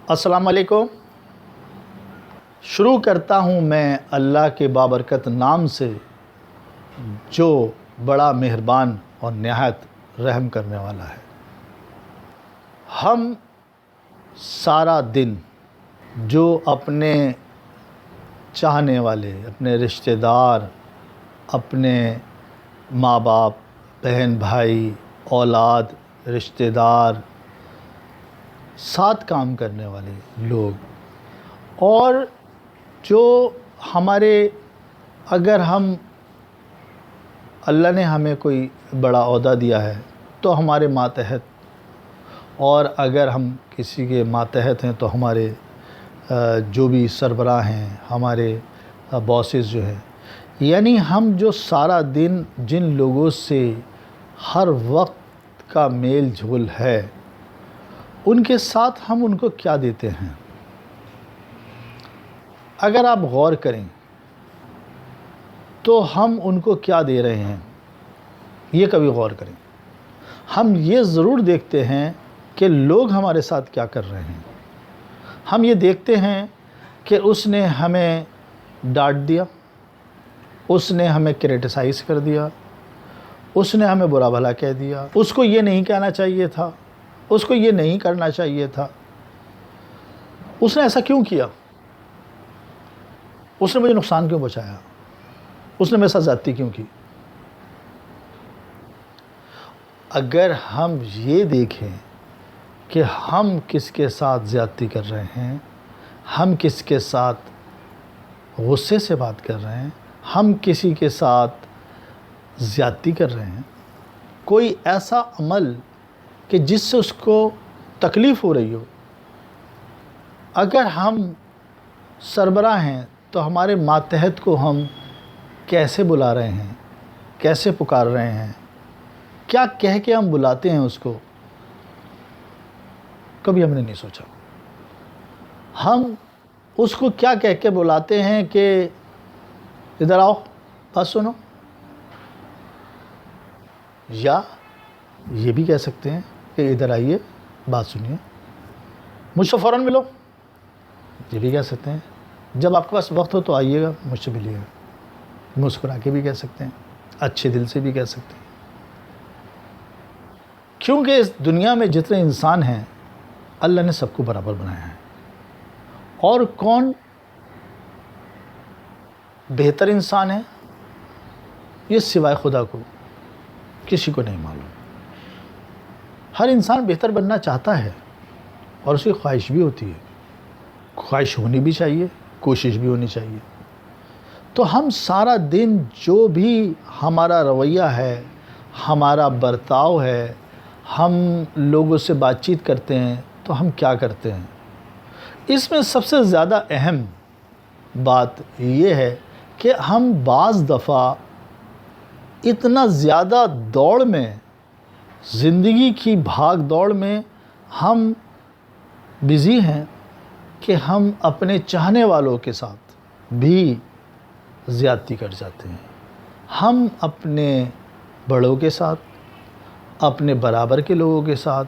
السلام علیکم۔ شروع کرتا ہوں میں اللہ کے بابرکت نام سے جو بڑا مہربان اور نہایت رحم کرنے والا ہے۔ ہم سارا دن جو اپنے چاہنے والے، اپنے رشتہ دار، اپنے ماں باپ، بہن بھائی، اولاد، رشتہ دار، ساتھ کام کرنے والے لوگ، اور جو ہمارے، اگر اللہ نے ہمیں کوئی بڑا عہدہ دیا ہے تو ہمارے ماتحت، اور اگر ہم کسی کے ماتحت ہیں تو ہمارے جو بھی سربراہ ہیں، ہمارے باسز جو ہیں، یعنی ہم جو سارا دن جن لوگوں سے ہر وقت کا میل جھول ہے، ان کے ساتھ ہم ان کو کیا دیتے ہیں۔ اگر آپ غور کریں تو ہم ان کو کیا دے رہے ہیں، یہ کبھی غور کریں۔ ہم یہ ضرور دیکھتے ہیں کہ لوگ ہمارے ساتھ کیا کر رہے ہیں۔ ہم یہ دیکھتے ہیں کہ اس نے ہمیں ڈانٹ دیا، اس نے ہمیں کرٹیسائز کر دیا، اس نے ہمیں برا بھلا کہہ دیا، اس کو یہ نہیں کہنا چاہیے تھا، اس کو یہ نہیں کرنا چاہیے تھا، اس نے ایسا کیوں کیا، اس نے مجھے نقصان کیوں پہنچایا، اس نے میرے ساتھ زیادتی کیوں کی۔ اگر ہم یہ دیکھیں کہ ہم کس کے ساتھ زیادتی کر رہے ہیں، ہم کس کے ساتھ غصے سے بات کر رہے ہیں، ہم کسی کے ساتھ زیادتی کر رہے ہیں، کوئی ایسا عمل کہ جس سے اس کو تکلیف ہو رہی ہو، اگر ہم سربراہ ہیں تو ہمارے ماتحت کو ہم کیسے بلا رہے ہیں، کیسے پکار رہے ہیں، کیا کہہ کے ہم بلاتے ہیں اس کو، کبھی ہم نے نہیں سوچا۔ ہم اس کو کیا کہہ کے بلاتے ہیں کہ ادھر آؤ بات سنو، یا یہ بھی کہہ سکتے ہیں کہ ادھر آئیے بات سنیے، مجھ سے فوراً ملو، یہ بھی کہہ سکتے ہیں۔ جب آپ کے پاس وقت ہو تو آئیے گا، مجھ سے ملیے گا، مسکرا کے بھی کہہ سکتے ہیں، اچھے دل سے بھی کہہ سکتے ہیں۔ کیونکہ اس دنیا میں جتنے انسان ہیں اللہ نے سب کو برابر بنایا ہے، اور کون بہتر انسان ہے یہ سوائے خدا کو کسی کو نہیں معلوم۔ ہر انسان بہتر بننا چاہتا ہے اور اس کی خواہش بھی ہوتی ہے، خواہش ہونی بھی چاہیے، کوشش بھی ہونی چاہیے۔ تو ہم سارا دن جو بھی ہمارا رویہ ہے، ہمارا برتاؤ ہے، ہم لوگوں سے بات چیت کرتے ہیں تو ہم کیا کرتے ہیں، اس میں سب سے زیادہ اہم بات یہ ہے کہ ہم بعض دفعہ اتنا زیادہ دوڑ میں، زندگی کی بھاگ دوڑ میں ہم بزی ہیں کہ ہم اپنے چاہنے والوں کے ساتھ بھی زیادتی کر جاتے ہیں۔ ہم اپنے بڑوں کے ساتھ، اپنے برابر کے لوگوں کے ساتھ،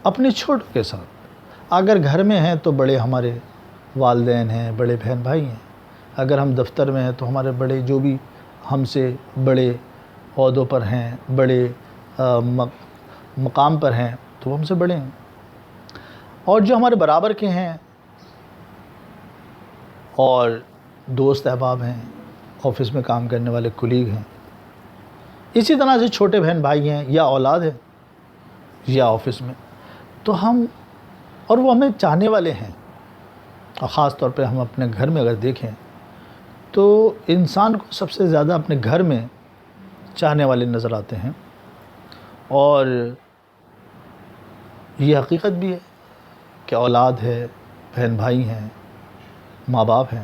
اپنے چھوٹوں کے ساتھ، اگر گھر میں ہیں تو بڑے ہمارے والدین ہیں، بڑے بہن بھائی ہیں، اگر ہم دفتر میں ہیں تو ہمارے بڑے جو بھی ہم سے بڑے عہدوں پر ہیں، بڑے مقام پر ہیں تو وہ ہم سے بڑے ہیں، اور جو ہمارے برابر کے ہیں اور دوست احباب ہیں، آفس میں کام کرنے والے کولیگ ہیں، اسی طرح سے چھوٹے بہن بھائی ہیں یا اولاد ہیں یا آفس میں، تو ہم، اور وہ ہمیں چاہنے والے ہیں، اور خاص طور پہ ہم اپنے گھر میں اگر دیکھیں تو انسان کو سب سے زیادہ اپنے گھر میں چاہنے والے نظر آتے ہیں، اور یہ حقیقت بھی ہے کہ اولاد ہے، بہن بھائی ہیں، ماں باپ ہیں،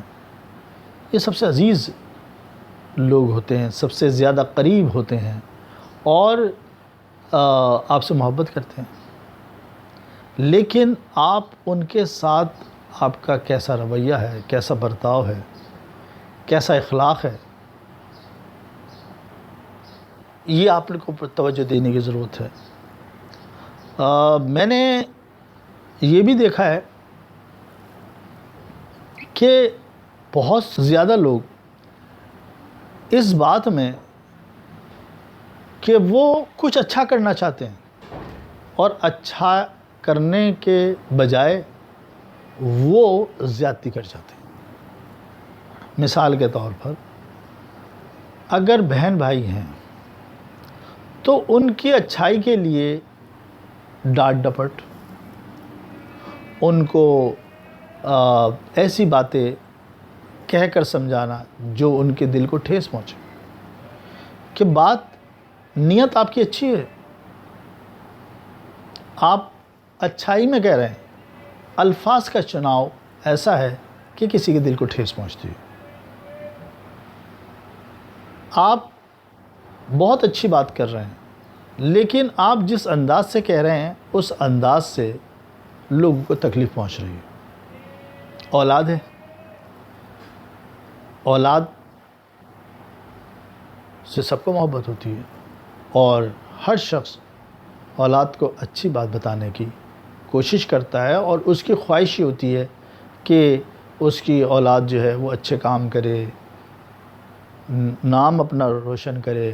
یہ سب سے عزیز لوگ ہوتے ہیں، سب سے زیادہ قریب ہوتے ہیں، اور آپ سے محبت کرتے ہیں، لیکن آپ ان کے ساتھ آپ کا کیسا رویہ ہے، کیسا برتاؤ ہے، کیسا اخلاق ہے، یہ آپ کو توجہ دینے کی ضرورت ہے۔ میں نے یہ بھی دیکھا ہے کہ بہت زیادہ لوگ اس بات میں کہ وہ کچھ اچھا کرنا چاہتے ہیں اور اچھا کرنے کے بجائے وہ زیادتی کر جاتے ہیں۔ مثال کے طور پر اگر بہن بھائی ہیں تو ان کی اچھائی کے لیے ڈانٹ ڈپٹ، ان کو ایسی باتیں کہہ کر سمجھانا جو ان کے دل کو ٹھیس پہنچے، کہ بات نیت آپ کی اچھی ہے، آپ اچھائی میں کہہ رہے ہیں، الفاظ کا چناؤ ایسا ہے کہ کسی کے دل کو ٹھیس پہنچتی ہے۔ آپ بہت اچھی بات کر رہے ہیں، لیکن آپ جس انداز سے کہہ رہے ہیں اس انداز سے لوگوں کو تکلیف پہنچ رہی ہے۔ اولاد ہے، اولاد سے سب کو محبت ہوتی ہے اور ہر شخص اولاد کو اچھی بات بتانے کی کوشش کرتا ہے، اور اس کی خواہش یہ ہوتی ہے کہ اس کی اولاد جو ہے وہ اچھے کام کرے، نام اپنا روشن کرے،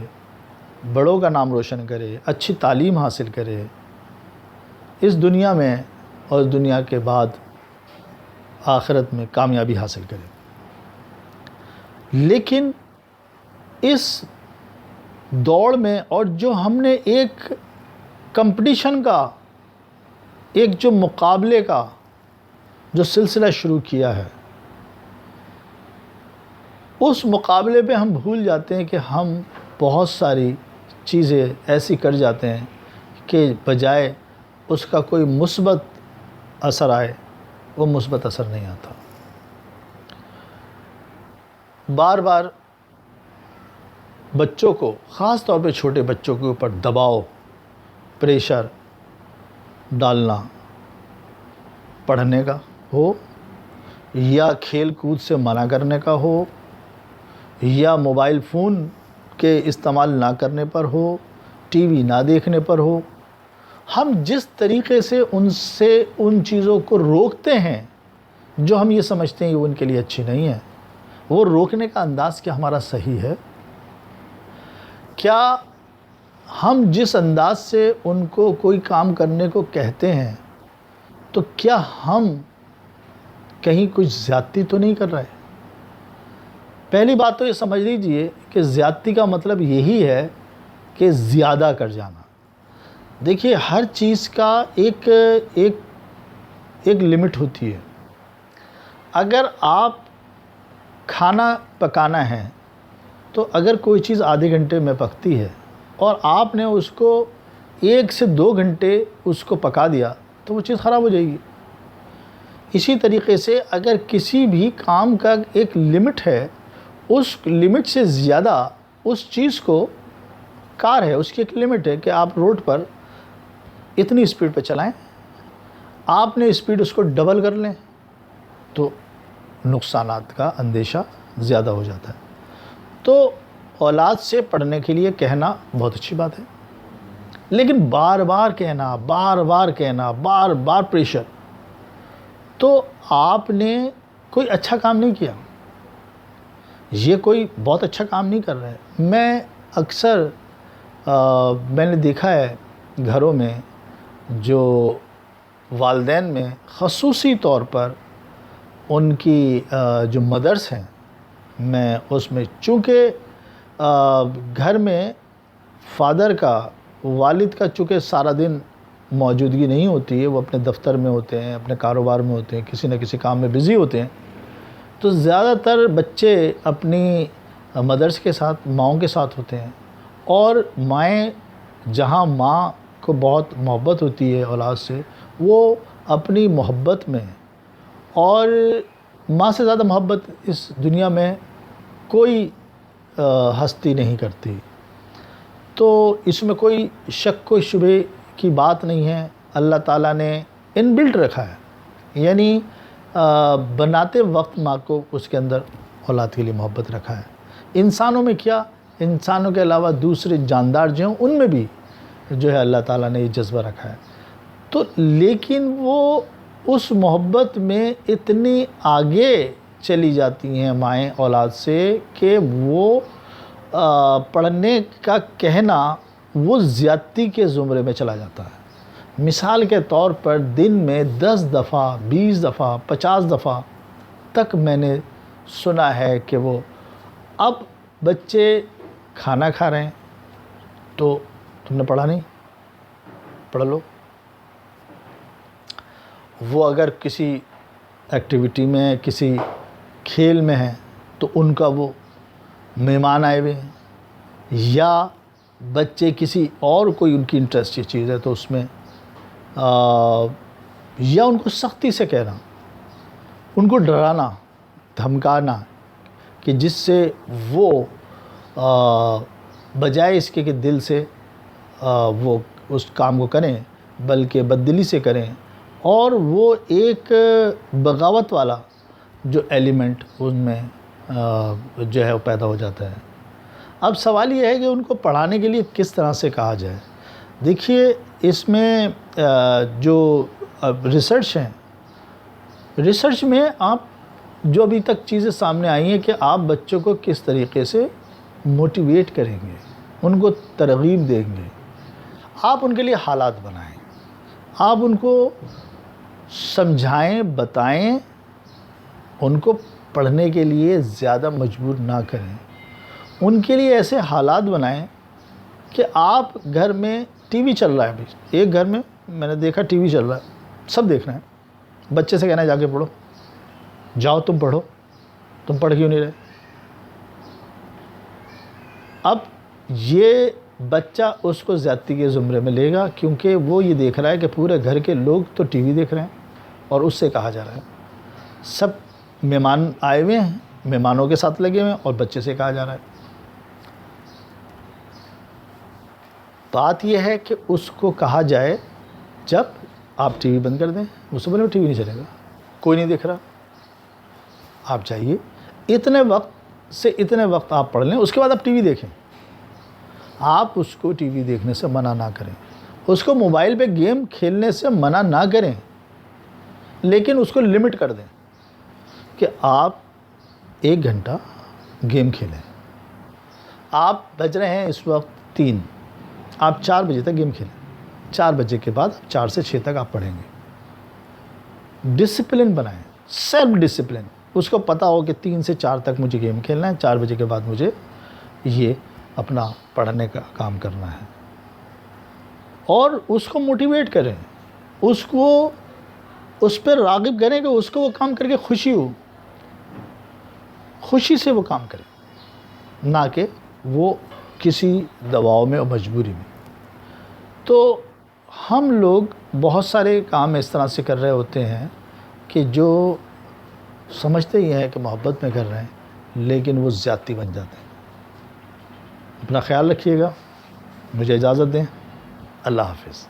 بڑوں کا نام روشن کرے، اچھی تعلیم حاصل کرے، اس دنیا میں اور اس دنیا کے بعد آخرت میں کامیابی حاصل کرے۔ لیکن اس دوڑ میں، اور جو ہم نے ایک کمپٹیشن کا، ایک جو مقابلے کا جو سلسلہ شروع کیا ہے، اس مقابلے پہ ہم بھول جاتے ہیں کہ ہم بہت ساری چیزیں ایسی کر جاتے ہیں کہ بجائے اس کا کوئی مثبت اثر آئے، وہ مثبت اثر نہیں آتا۔ بار بار بچوں کو، خاص طور پہ چھوٹے بچوں کے اوپر دباؤ، پریشر ڈالنا، پڑھنے کا ہو یا کھیل کود سے منع کرنے کا ہو یا موبائل فون کے استعمال نہ کرنے پر ہو، ٹی وی نہ دیکھنے پر ہو، ہم جس طریقے سے ان چیزوں کو روکتے ہیں جو ہم یہ سمجھتے ہیں کہ وہ ان کے لیے اچھی نہیں ہے، وہ روکنے کا انداز کیا ہمارا صحیح ہے؟ کیا ہم جس انداز سے ان کو کوئی کام کرنے کو کہتے ہیں تو کیا ہم کہیں کچھ زیادتی تو نہیں کر رہے؟ پہلی بات تو یہ سمجھ لیجئے کہ زیادتی کا مطلب یہی ہے کہ زیادہ کر جانا۔ دیکھیے، ہر چیز کا ایک لمٹ ہوتی ہے۔ اگر آپ کھانا پکانا ہے تو اگر کوئی چیز آدھے گھنٹے میں پکتی ہے اور آپ نے اس کو 1 سے 2 گھنٹے اس کو پکا دیا تو وہ چیز خراب ہو جائے گی۔ اسی طریقے سے اگر کسی بھی کام کا ایک لمٹ ہے، اس لمٹ سے زیادہ اس چیز کو، کار ہے، اس کی ایک لمٹ ہے کہ آپ روڈ پر اتنی اسپیڈ پہ چلائیں، آپ نے اسپیڈ اس کو ڈبل کر لیں تو نقصانات کا اندیشہ زیادہ ہو جاتا ہے۔ تو اولاد سے پڑھنے کے لیے کہنا بہت اچھی بات ہے، لیکن بار بار کہنا، بار بار پریشر، تو آپ نے کوئی اچھا کام نہیں کیا، یہ کوئی بہت اچھا کام نہیں کر رہے۔ میں اکثر میں نے دیکھا ہے گھروں میں جو والدین میں خصوصی طور پر ان کی جو مدرس ہیں، میں اس میں، چونکہ گھر میں فادر کا، والد کا چونکہ سارا دن موجودگی نہیں ہوتی ہے، وہ اپنے دفتر میں ہوتے ہیں، اپنے کاروبار میں ہوتے ہیں، کسی نہ کسی کام میں بزی ہوتے ہیں، تو زیادہ تر بچے اپنی مدرس کے ساتھ، ماؤں کے ساتھ ہوتے ہیں، اور مائیں، جہاں ماں کو بہت محبت ہوتی ہے اولاد سے، وہ اپنی محبت میں، اور ماں سے زیادہ محبت اس دنیا میں کوئی ہستی نہیں کرتی، تو اس میں کوئی شک و شبہ کی بات نہیں ہے۔ اللہ تعالیٰ نے ان بلٹ رکھا ہے، یعنی بناتے وقت ماں کو اس کے اندر اولاد کے لیے محبت رکھا ہے۔ انسانوں میں کیا، انسانوں کے علاوہ دوسرے جاندار جو ہیں ان میں بھی جو ہے اللہ تعالیٰ نے یہ جذبہ رکھا ہے، تو لیکن وہ اس محبت میں اتنی آگے چلی جاتی ہیں مائیں اولاد سے کہ وہ پڑھنے کا کہنا وہ زیادتی کے زمرے میں چلا جاتا ہے۔ مثال کے طور پر دن میں 10 دفعہ 20 دفعہ 50 دفعہ تک میں نے سنا ہے کہ وہ اب بچے کھانا کھا رہے ہیں تو تم نے پڑھا نہیں، پڑھ لو۔ وہ اگر کسی ایکٹیویٹی میں کسی کھیل میں ہیں تو ان کا وہ مہمان آئے ہوئے ہیں، یا بچے کسی اور کوئی ان کی انٹرسٹ کی چیز ہے تو اس میں یا ان کو سختی سے کہنا، ان کو ڈرانا دھمکانا کہ جس سے وہ بجائے اس کے کہ دل سے وہ اس کام کو کریں بلکہ بددلی سے کریں، اور وہ ایک بغاوت والا جو ایلیمنٹ ان میں جو ہے وہ پیدا ہو جاتا ہے۔ اب سوال یہ ہے کہ ان کو پڑھانے کے لیے کس طرح سے کہا جائے۔ دیکھیے اس میں جو ریسرچ ہیں، ریسرچ میں آپ جو ابھی تک چیزیں سامنے آئی ہیں کہ آپ بچوں کو کس طریقے سے موٹیویٹ کریں گے، ان کو ترغیب دیں گے، آپ ان کے لیے حالات بنائیں، آپ ان کو سمجھائیں بتائیں، ان کو پڑھنے کے لیے زیادہ مجبور نہ کریں، ان کے لیے ایسے حالات بنائیں کہ آپ گھر میں ٹی وی چل رہا ہے، ابھی ایک گھر میں نے دیکھا ٹی وی چل رہا ہے، سب دیکھ رہے ہیں، بچے سے کہنا ہے جا کے پڑھو، جاؤ تم پڑھو، تم پڑھ کیوں نہیں رہے؟ اب یہ بچہ اس کو زیادتی کے زمرے میں لے گا، کیونکہ وہ یہ دیکھ رہا ہے کہ پورے گھر کے لوگ تو ٹی وی دیکھ رہے ہیں اور اس سے کہا جا رہا ہے، سب مہمان آئے ہوئے ہیں، مہمانوں کے ساتھ لگے ہوئے ہیں اور بچے سے کہا جا رہا ہے۔ بات یہ ہے کہ اس کو کہا جائے جب آپ ٹی وی بند کر دیں، اس سے بولے ٹی وی نہیں چلے گا، کوئی نہیں دیکھ رہا، آپ چاہیے اتنے وقت سے اتنے وقت آپ پڑھ لیں، اس کے بعد آپ ٹی وی دیکھیں۔ آپ اس کو ٹی وی دیکھنے سے منع نہ کریں، اس کو موبائل پہ گیم کھیلنے سے منع نہ کریں، لیکن اس کو لمٹ کر دیں کہ آپ 1 گھنٹہ گیم کھیلیں۔ آپ بج رہے ہیں اس وقت 3، آپ 4 بجے تک گیم کھیلیں، 4 بجے کے بعد 4 سے 6 تک آپ پڑھیں گے۔ ڈسپلن بنائیں، سیلف ڈسپلن، اس کو پتہ ہو کہ 3 سے 4 تک مجھے گیم کھیلنا ہے، 4 بجے کے بعد مجھے یہ اپنا پڑھنے کا کام کرنا ہے، اور اس کو موٹیویٹ کریں، اس کو اس پر راغب کریں کہ اس کو وہ کام کر کے خوشی ہو، خوشی سے وہ کام کرے، نہ کہ وہ کسی دباؤ میں اور مجبوری میں۔ تو ہم لوگ بہت سارے کام اس طرح سے کر رہے ہوتے ہیں کہ جو سمجھتے ہی ہیں کہ محبت میں کر رہے ہیں، لیکن وہ زیادتی بن جاتے ہیں۔ اپنا خیال رکھیے گا، مجھے اجازت دیں، اللہ حافظ۔